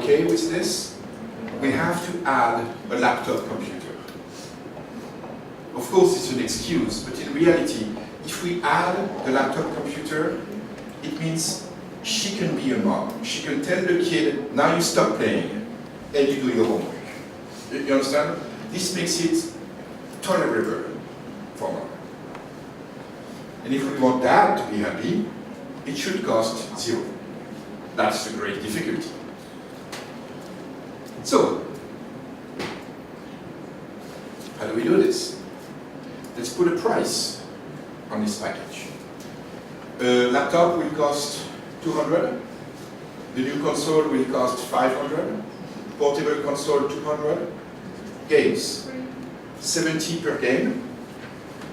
okay with this, we have to add a laptop computer. Of course, it's an excuse, but in reality, if we add the laptop computer, it means she can be a mom. She can tell the kid, now you stop playing, and you do your homework. You understand? This makes it tolerable for mom. And if we want dad to be happy, it should cost 0. That's the great difficulty. So, how do we do this? Let's put a price on this package. A laptop will cost 200. The new console will cost 500. Portable console 200. Games, 70 per game.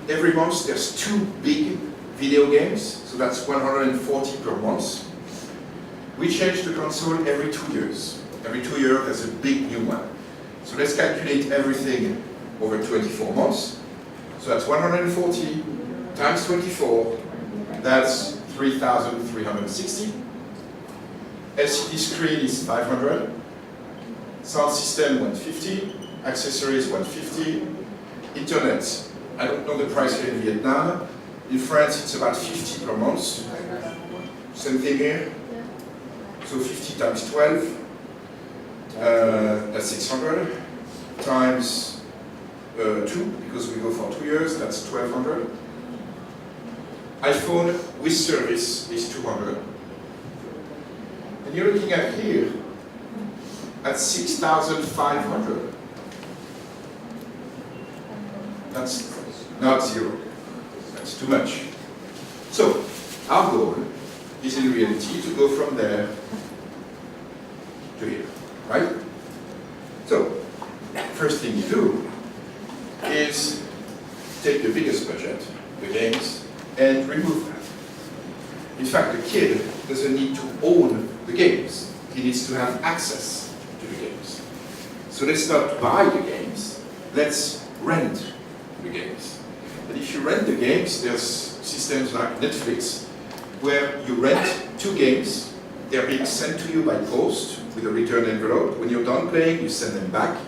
Every month there's 2 big video games, so that's 140 per month. We change the console every 2 years. Every 2 years there's a big new one. So let's calculate everything over 24 months. So that's 140 times 24, that's 3,360. LCD screen is 500. Sound system 150. Accessories 150. Internet, I don't know the price here in Vietnam. In France it's about 50 per month. Same thing here. So 50 times 12, that's 600, times 2, because we go for 2 years, that's 1,200. iPhone with service is 200. And you're looking at here, at 6,500. That's not 0. That's too much. So, our goal is in reality to go from there to here, right? So, first thing you do is take the biggest budget, the games, and remove that. In fact, the kid doesn't need to own the games. He needs to have access to the games. So let's not buy the games, let's rent the games. And if you rent the games, there's systems like Netflix, where you rent 2 games, they're being sent to you by post with a return envelope. When you're done playing, you send them back,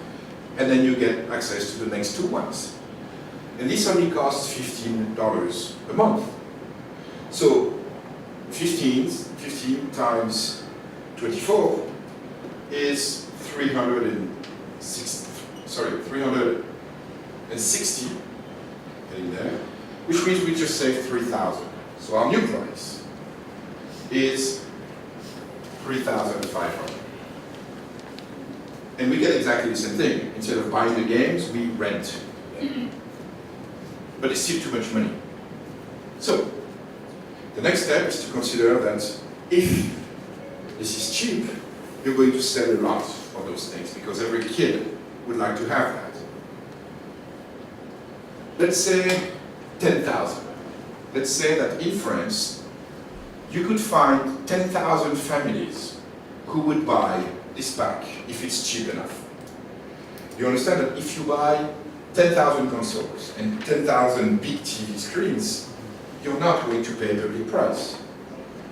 and then you get access to the next 2 ones. And this only costs $15 a month. So 15 times 24 is 360 in there, which means we just saved 3,000. So our new price is 3,500. And we get exactly the same thing. Instead of buying the games, we rent them. But it's still too much money. So, the next step is to consider that if this is cheap, you're going to sell a lot of those things, because every kid would like to have that. Let's say 10,000. Let's say that in France, you could find 10,000 families who would buy this pack if it's cheap enough. You understand that if you buy 10,000 consoles and 10,000 big TV screens, you're not going to pay the big price.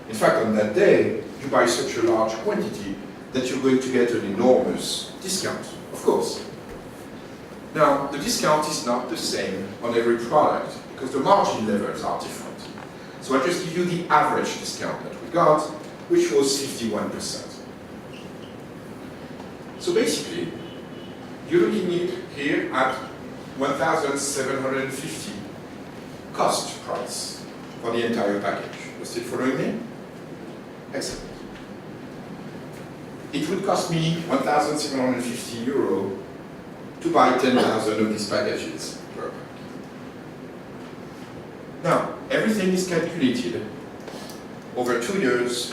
In fact, on that day, you buy such a large quantity that you're going to get an enormous discount, of course. Now, the discount is not the same on every product, because the margin levels are different. So I just give you the average discount that we got, which was 51%. So basically, you're looking here at 1,750 cost price for the entire package. You still following me? Excellent. It would cost me 1,750 euro to buy 10,000 of these packages per pack. Now, everything is calculated over 2 years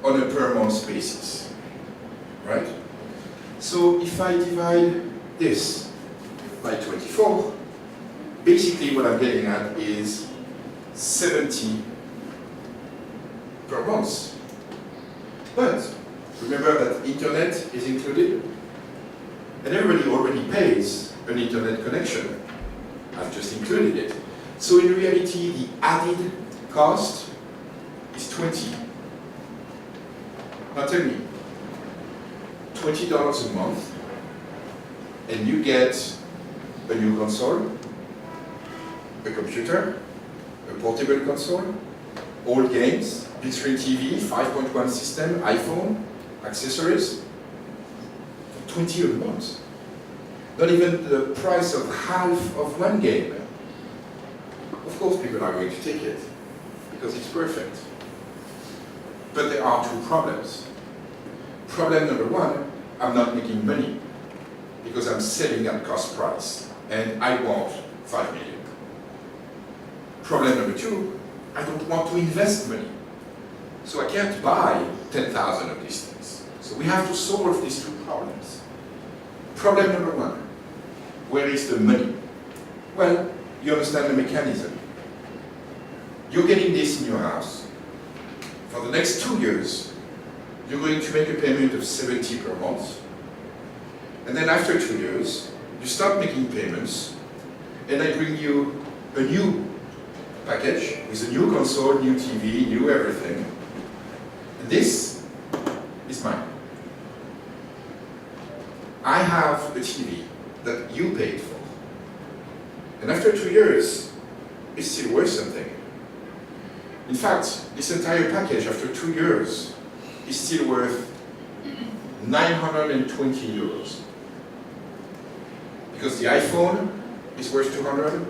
on a per month basis, right? So if I divide this by 24, basically what I'm getting at is 70 per month. But remember that internet is included, and everybody already pays an internet connection. I've just included it. So in reality, the added cost is 20. Now tell me, $20 a month, and you get a new console, a computer, a portable console, all games, big screen TV, 5.1 system, iPhone, accessories, for $20 a month. Not even the price of half of one game. Of course people are going to take it, because it's perfect. But there are two problems. Problem number one, I'm not making money, because I'm selling at cost price, and I want 5 million. Problem number two, I don't want to invest money. So I can't buy 10,000 of these things. So we have to solve these two problems. Problem number one, where is the money? Well, you understand the mechanism. You're getting this in your house. For the next 2 years, you're going to make a payment of 70 per month. And then after 2 years, you start making payments, and I bring you a new package with a new console, new TV, new everything. And this is mine. I have a TV that you paid for. And after 2 years, it's still worth something. In fact, this entire package after 2 years is still worth 920 euros. Because the iPhone is worth 200,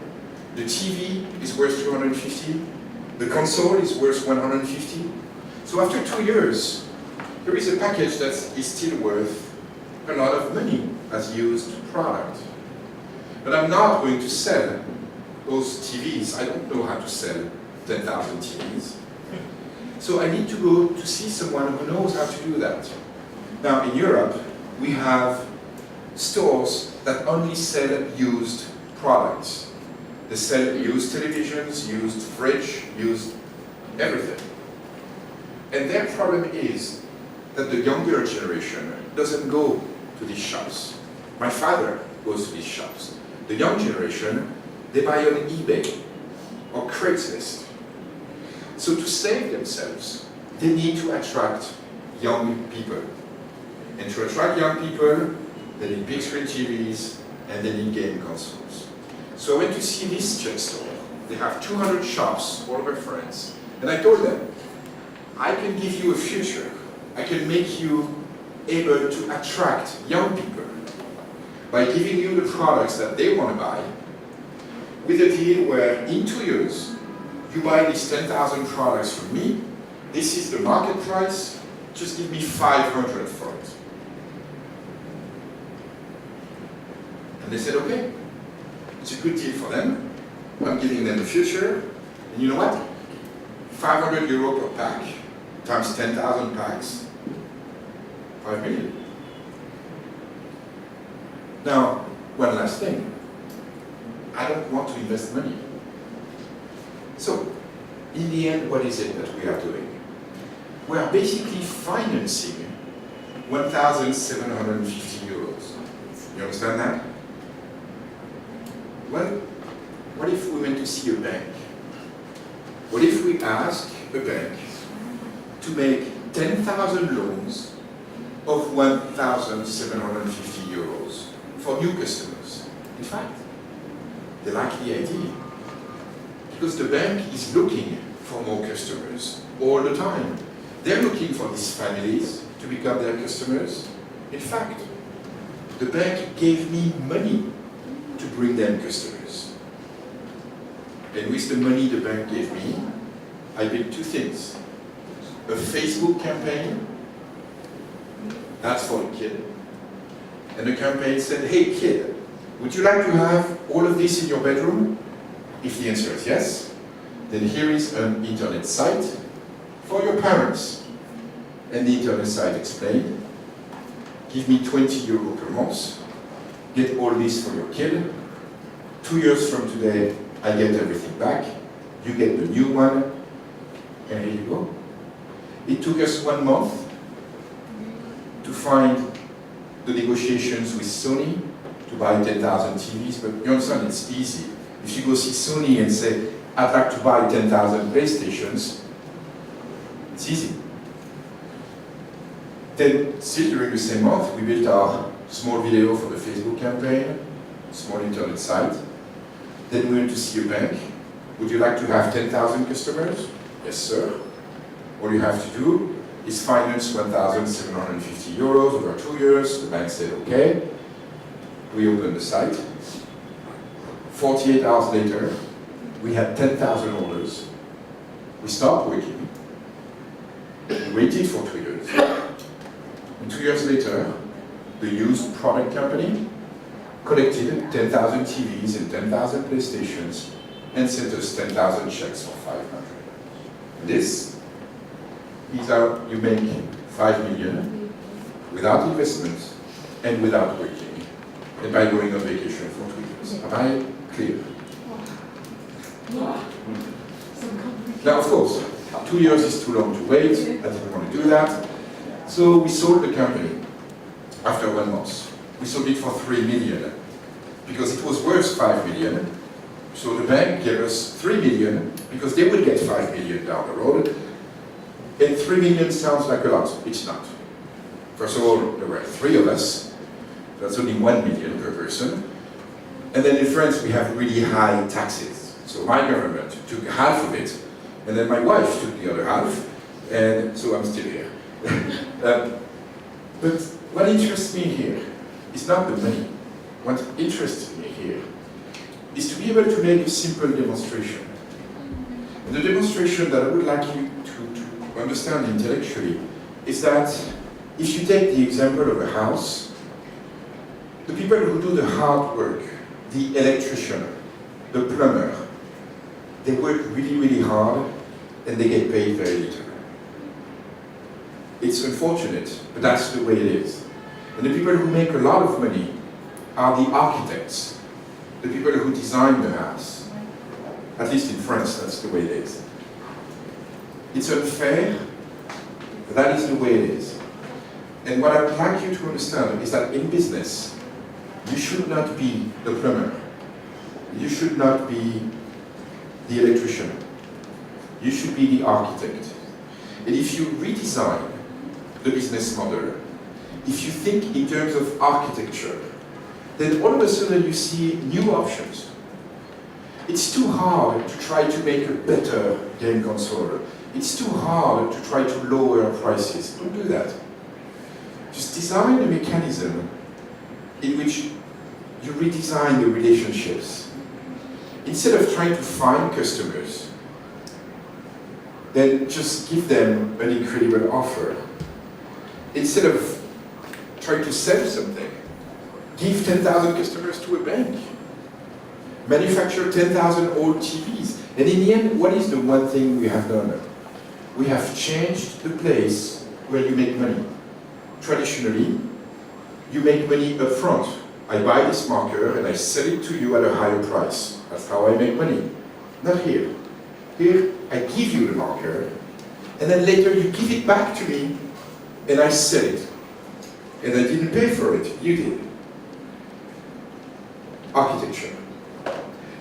the TV is worth 250, the console is worth 150. So after 2 years, there is a package that is still worth a lot of money as used product. But I'm not going to sell those TVs. I don't know how to sell 10,000 TVs. So I need to go to see someone who knows how to do that. Now in Europe, we have stores that only sell used products. They sell used televisions, used fridge, used everything. And their problem is that the younger generation doesn't go to these shops. My father goes to these shops. The young generation, they buy on eBay or Craigslist. So to save themselves, they need to attract young people. And to attract young people, they need big screen TVs and they need game consoles. So I went to see this Czech store. They have 200 shops all over France. And I told them, I can give you a future. I can make you able to attract young people by giving you the products that they want to buy, with a deal where in 2 years, you buy these 10,000 products from me, this is the market price, just give me 500 for it. And they said, okay, it's a good deal for them, I'm giving them the future, and you know what? 500 euro per pack, times 10,000 packs, 5 million. Now, one last thing. I don't want to invest money. So, in the end, what is it that we are doing? We are basically financing 1,750 euros. You understand that? Well, what if we went to see a bank? What if we ask a bank to make 10,000 loans of 1,750 euros for new customers? In fact, they like the idea, because the bank is looking for more customers all the time. They're looking for these families to become their customers. In fact, the bank gave me money to bring them customers. And with the money the bank gave me, I did two things. A Facebook campaign, that's for the kid. And the campaign said, hey kid, would you like to have all of this in your bedroom? If the answer is yes, then here is an internet site for your parents. And the internet site explained, give me 20 euro per month, get all this for your kid. 2 years from today, I get everything back. You get the new one, and here you go. It took us 1 month to find the negotiations with Sony to buy 10,000 TVs, but you understand, it's easy. If you go see Sony and say, I'd like to buy 10,000 PlayStations, it's easy. Then, still during the same month, we built our small video for the Facebook campaign, small internet site. Then we went to see a bank. Would you like to have 10,000 customers? Yes, sir. All you have to do is finance 1,750 euros over 2 years. The bank said, okay. We opened the site. 48 hours later, we had 10,000 orders. We stopped working. We waited for 2 years. And 2 years later, the used product company collected 10,000 TVs and 10,000 PlayStations and sent us 10,000 checks for 500. This is how you make 5 million without investment and without working, and by going on vacation for 2 years. Am I clear? Now, of course, 2 years is too long to wait. I didn't want to do that. So we sold the company after 1 month. We sold it for 3 million because it was worth 5 million. So the bank gave us 3 million because they would get 5 million down the road. And 3 million sounds like a lot. It's not. First of all, there were 3 of us. That's only 1 million per person. And then in France, we have really high taxes. So my government took half of it, and then my wife took the other half, and so I'm still here. But what interests me here is not the money. What interests me here is to be able to make a simple demonstration. And the demonstration that I would like you to understand intellectually is that if you take the example of a house, the people who do the hard work, the electrician, the plumber, they work really, really hard and they get paid very little. It's unfortunate, but that's the way it is. And the people who make a lot of money are the architects, the people who design the house. At least in France, that's the way it is. It's unfair, but that is the way it is. And what I would like you to understand is that in business, you should not be the plumber. You should not be the electrician. You should be the architect. And if you redesign the business model, if you think in terms of architecture, then all of a sudden you see new options. It's too hard to try to make a better game console. It's too hard to try to lower prices. Don't do that. Just design a mechanism in which you redesign the relationships. Instead of trying to find customers, then just give them an incredible offer. Instead of trying to sell something, give 10,000 customers to a bank. Manufacture 10,000 old TVs. And in the end, what is the one thing we have done? We have changed the place where you make money. Traditionally, you make money up front. I buy this marker and I sell it to you at a higher price. That's how I make money. Not here. Here, I give you the marker, and then later you give it back to me, and I sell it. And I didn't pay for it, you did. Architecture.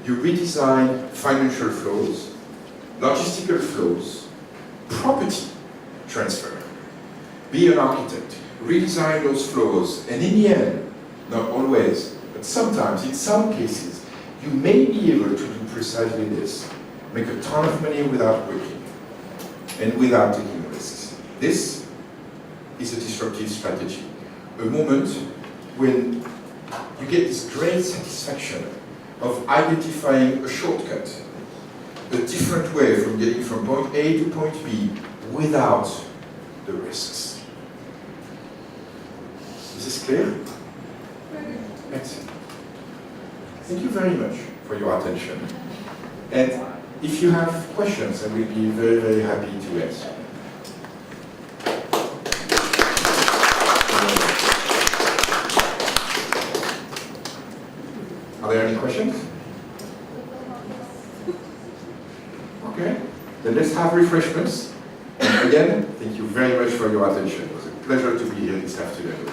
You redesign financial flows, logistical flows, property transfer. Be an architect. Redesign those flows, and in the end, not always, but sometimes, in some cases, you may be able to do precisely this. Make a ton of money without working and without taking risks. This is a disruptive strategy. A moment when you get this great satisfaction of identifying a shortcut, a different way from getting from point A to point B without the risks. Is this clear? Excellent. Thank you very much for your attention. And if you have questions, I will be very, very happy to answer. Are there any questions? Okay, then let's have refreshments. And again, thank you very much for your attention. It was a pleasure to be here this afternoon.